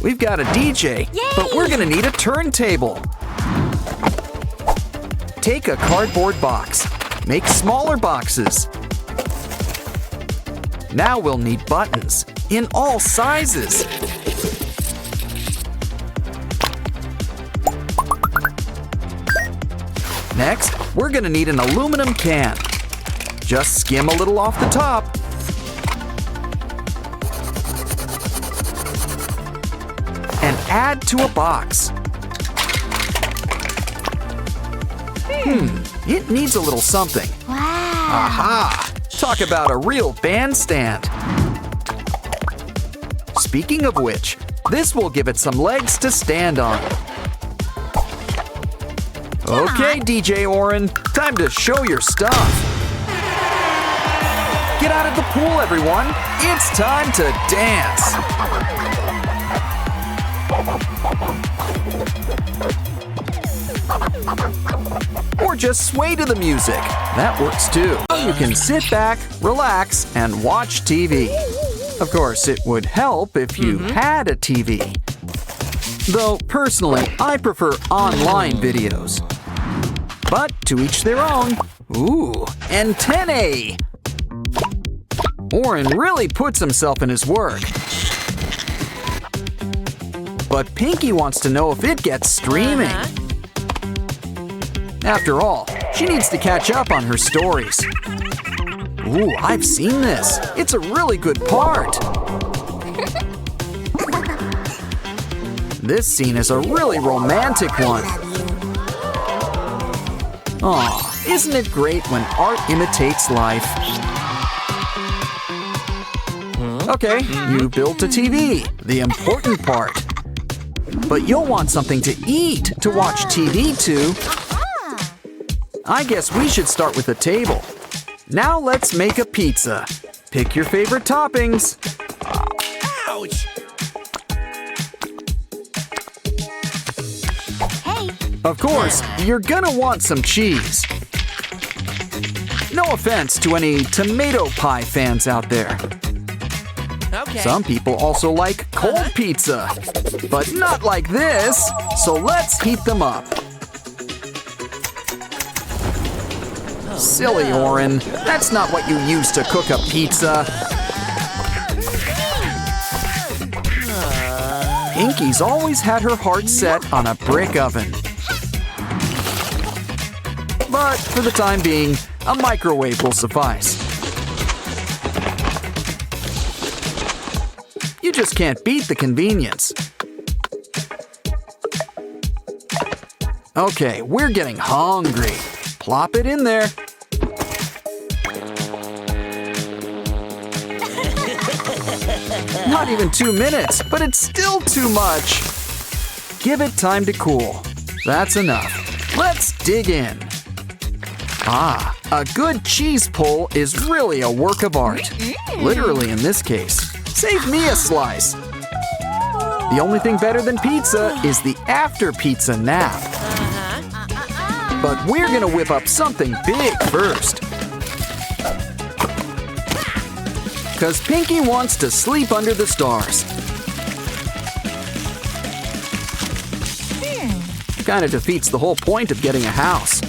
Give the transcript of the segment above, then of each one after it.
We've got a DJ, but we're gonna need a turntable. Take a cardboard box. Make smaller boxes. Now we'll need buttons in all sizes. Next, we're gonna need an aluminum can. Just skim a little off the top. And add to a box. It needs a little something. Wow. Aha! Talk about a real bandstand. Speaking of which, this will give it some legs to stand on. Okay, DJ Oren, time to show your stuff. Get out of the pool, everyone. It's time to dance. Or just sway to the music. That works too. You can sit back, relax, and watch TV. Of course, it would help if you had a TV. Though, personally, I prefer online videos. But to each their own. Ooh, antennae! Oren really puts himself in his work. But Pinky wants to know if it gets streaming. After all, she needs to catch up on her stories. Ooh, I've seen this. It's a really good part. This scene is a really romantic one. Aw, isn't it great when art imitates life? Okay, you built a TV, the important part. But you'll want something to eat to watch TV to. I guess we should start with a table. Now let's make a pizza. Pick your favorite toppings. Ouch! Hey. Of course, you're gonna want some cheese. No offense to any tomato pie fans out there. Okay. Some people also like cold pizza, but not like this, so let's heat them up. Silly Oren, that's not what you use to cook a pizza. Pinky's always had her heart set on a brick oven. But for the time being, a microwave will suffice. You just can't beat the convenience. Okay, we're getting hungry. Plop it in there. Not even 2 minutes, but it's still too much. Give it time to cool. That's enough. Let's dig in. Ah, a good cheese pull is really a work of art. Literally in this case. Save me a slice. The only thing better than pizza is the after pizza nap. But we're gonna whip up something big first. 'Cause Pinky wants to sleep under the stars. Kinda defeats the whole point of getting a house.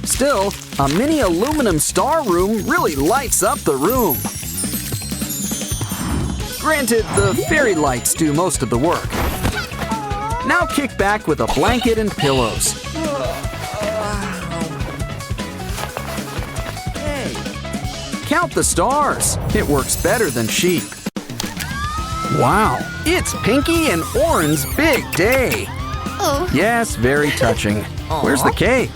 Still, a mini aluminum star room really lights up the room. Granted, the fairy lights do most of the work. Now kick back with a blanket and pillows. Count the stars. It works better than sheep. Wow, it's Pinky and Oren's big day. Oh. Yes, very touching. Where's the cake?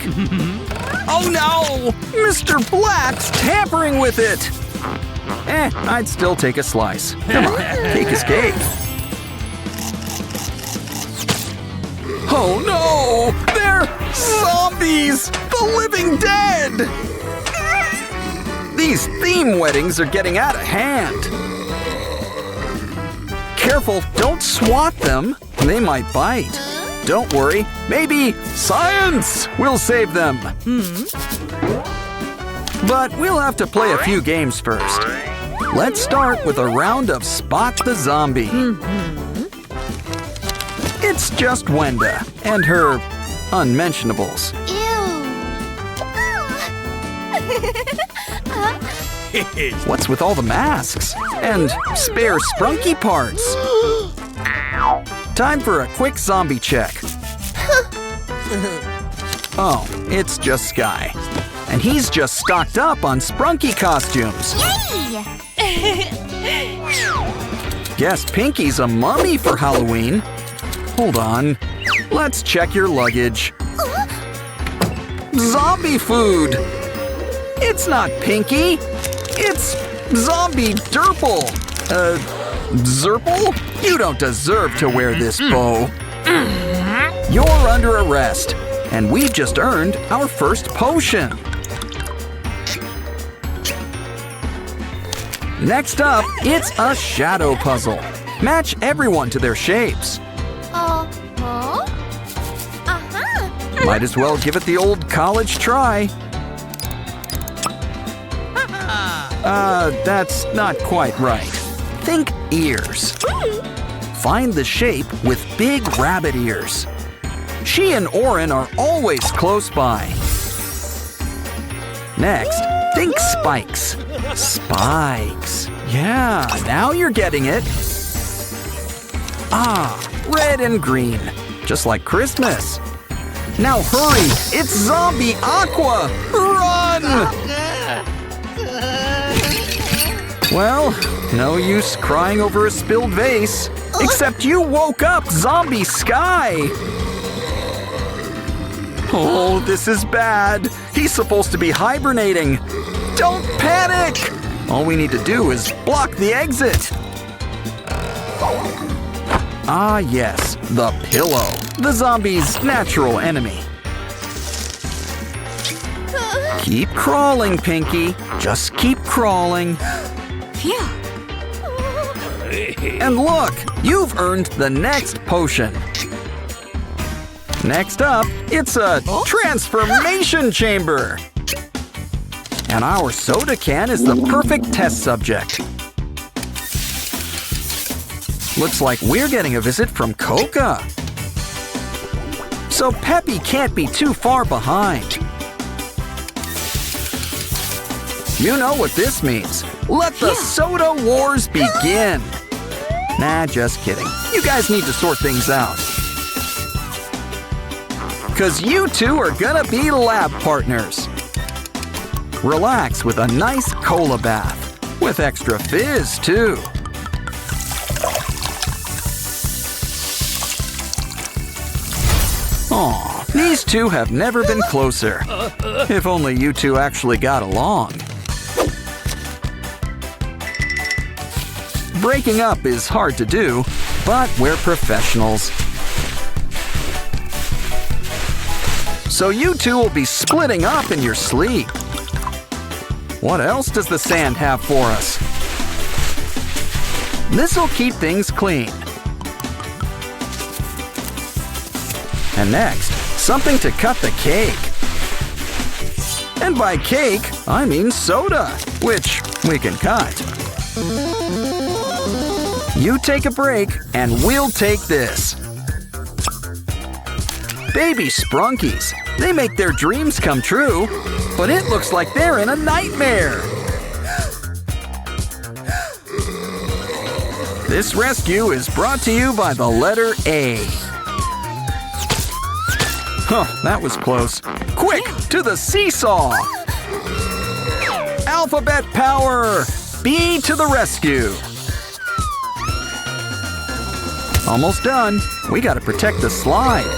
Oh no! Mr. Black's tampering with it! I'd still take a slice. Come on, cake is cake. Oh no! They're zombies! The living dead! These theme weddings are getting out of hand. Careful, don't swat them. They might bite. Don't worry, maybe science will save them. But we'll have to play a few games first. Let's start with a round of Spot the Zombie. It's just Wenda and her unmentionables. What's with all the masks? And spare Sprunki parts? Time for a quick zombie check. Oh, it's just Sky. And he's just stocked up on Sprunki costumes. Guess Pinky's a mummy for Halloween. Hold on. Let's check your luggage. Zombie food! It's not Pinky. It's Zombie Derple. Zerple? You don't deserve to wear this bow. You're under arrest, and we've just earned our first potion. Next up, it's a shadow puzzle. Match everyone to their shapes. Might as well give it the old college try. That's not quite right. Think ears. Find the shape with big rabbit ears. She and Orin are always close by. Next, think spikes. Spikes. Yeah, now you're getting it. Ah, red and green. Just like Christmas. Now hurry, it's Zombie Aqua! Run! Well, no use crying over a spilled vase. Except you woke up Zombie Sky! Oh, this is bad. He's supposed to be hibernating. Don't panic! All we need to do is block the exit. Ah, yes, the pillow. The zombie's natural enemy. Keep crawling, Pinky. Just keep crawling. And look, you've earned the next potion. Next up, it's a transformation chamber. And our soda can is the perfect test subject. Looks like we're getting a visit from Coca. So Peppy can't be too far behind. You know what this means. Let the soda wars begin. Nah, just kidding. You guys need to sort things out. 'Cause you two are gonna be lab partners. Relax with a nice cola bath. With extra fizz, too. Aw, these two have never been closer. If only you two actually got along. Breaking up is hard to do, but we're professionals. So you two will be splitting up in your sleep. What else does the sand have for us? This'll keep things clean. And next, something to cut the cake. And by cake, I mean soda, which we can cut. You take a break, and we'll take this. Baby Sprunkies. They make their dreams come true, but it looks like they're in a nightmare. This rescue is brought to you by the letter A. Huh, that was close. Quick, to the seesaw! Alphabet power! B to the rescue! Almost done. We gotta protect the slide.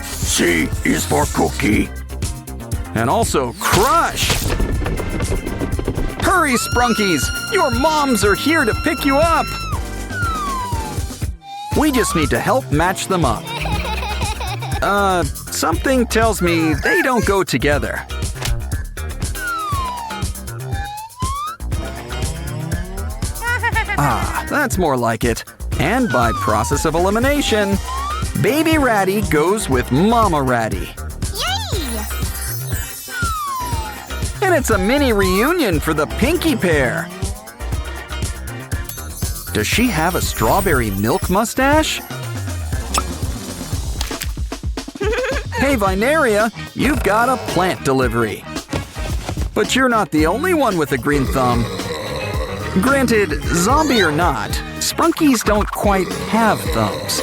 C is for cookie. And also crush! Hurry, Sprunkies! Your moms are here to pick you up! We just need to help match them up. Something tells me they don't go together. Ah, that's more like it. And by process of elimination, Baby Ratty goes with Mama Ratty. Yay! And And it's a mini reunion for the Pinky pair. Does she have a strawberry milk mustache? Hey, Vineria, you've got a plant delivery. But you're not the only one with a green thumb. Granted, zombie or not, Sprunkies don't quite have thumbs.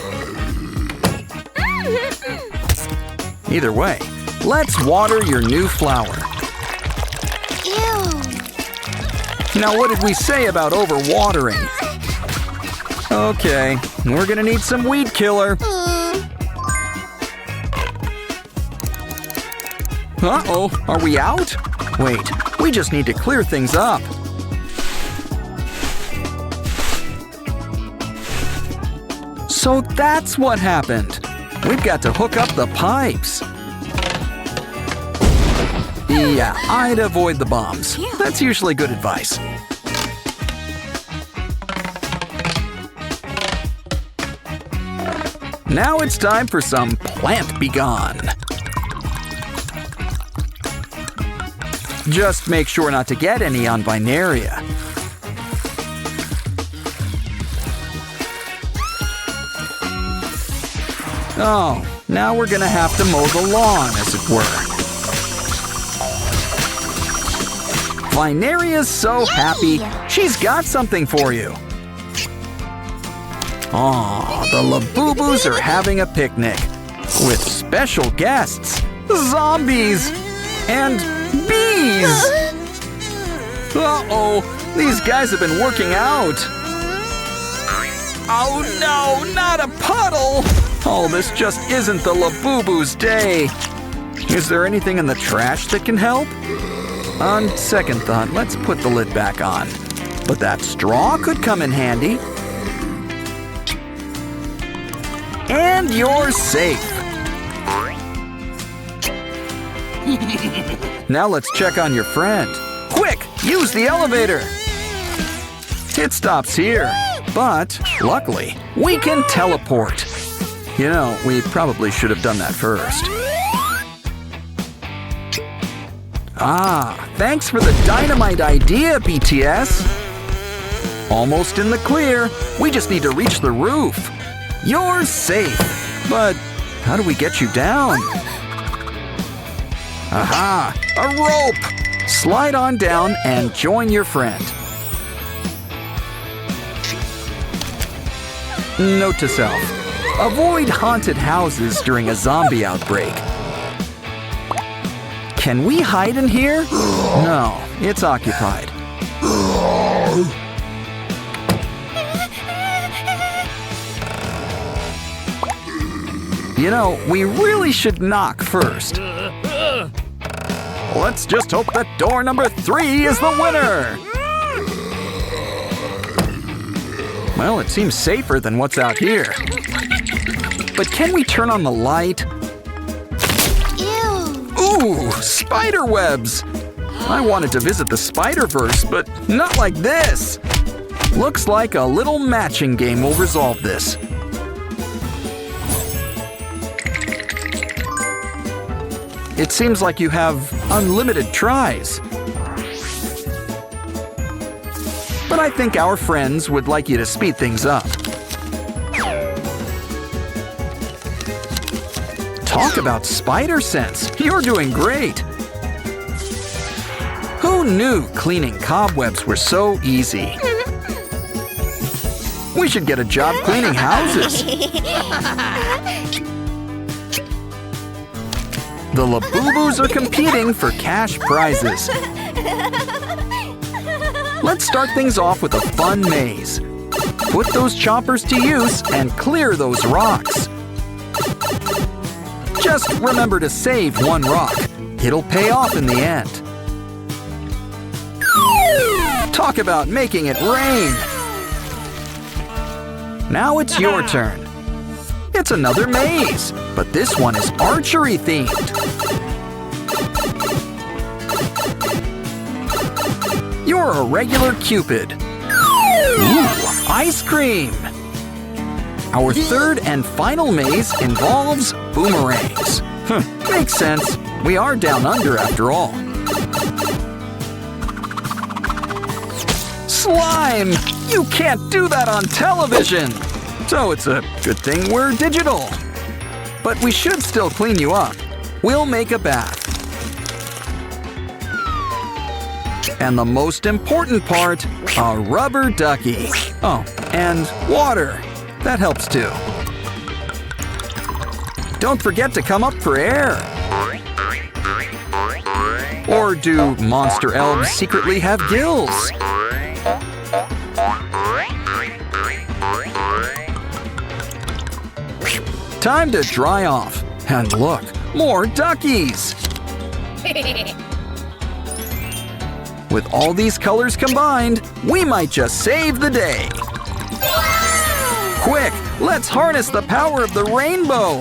Either way, let's water your new flower. Ew. Now, what did we say about overwatering? Okay, we're gonna need some weed killer. Uh-oh, are we out? Wait, we just need to clear things up. So that's what happened. We've got to hook up the pipes. Yeah, I'd avoid the bombs. That's usually good advice. Now it's time for some plant be gone. Just make sure not to get any on Vineria. Oh, now we're gonna have to mow the lawn, as it were. Vineria's so happy, she's got something for you. Aw, the Labubus are having a picnic with special guests, zombies, and bees. Uh-oh, these guys have been working out. Oh no, not a puddle! Oh, this just isn't the Labubu's day. Is there anything in the trash that can help? On second thought, let's put the lid back on. But that straw could come in handy. And you're safe. Now let's check on your friend. Quick, use the elevator. It stops here, but luckily, we can teleport. You know, we probably should have done that first. Ah, thanks for the dynamite idea, BTS. Almost in the clear. We just need to reach the roof. You're safe. But how do we get you down? Aha, a rope. Slide on down and join your friend. Note to self. Avoid haunted houses during a zombie outbreak. Can we hide in here? No, it's occupied. You know, we really should knock first. Let's just hope that door number 3 is the winner. Well, it seems safer than what's out here. But can we turn on the light? Ooh, spider webs! I wanted to visit the Spider-Verse, but not like this. Looks like a little matching game will resolve this. It seems like you have unlimited tries. But I think our friends would like you to speed things up. Talk about spider sense. You're doing great. Who knew cleaning cobwebs were so easy? We should get a job cleaning houses. The Labubus are competing for cash prizes. Let's start things off with a fun maze. Put those choppers to use and clear those rocks. Just remember to save one rock. It'll pay off in the end. Talk about making it rain. Now it's your turn. It's another maze, but this one is archery themed. You're a regular Cupid. Ooh, ice cream. Our third and final maze involves boomerangs. Makes sense. We are down under after all. Slime! You can't do that on television! So it's a good thing we're digital. But we should still clean you up. We'll make a bath. And the most important part, a rubber ducky. Oh, and water. That helps too. Don't forget to come up for air. Or do monster elves secretly have gills? Time to dry off. And look, more duckies! With all these colors combined, we might just save the day. Quick, let's harness the power of the rainbow!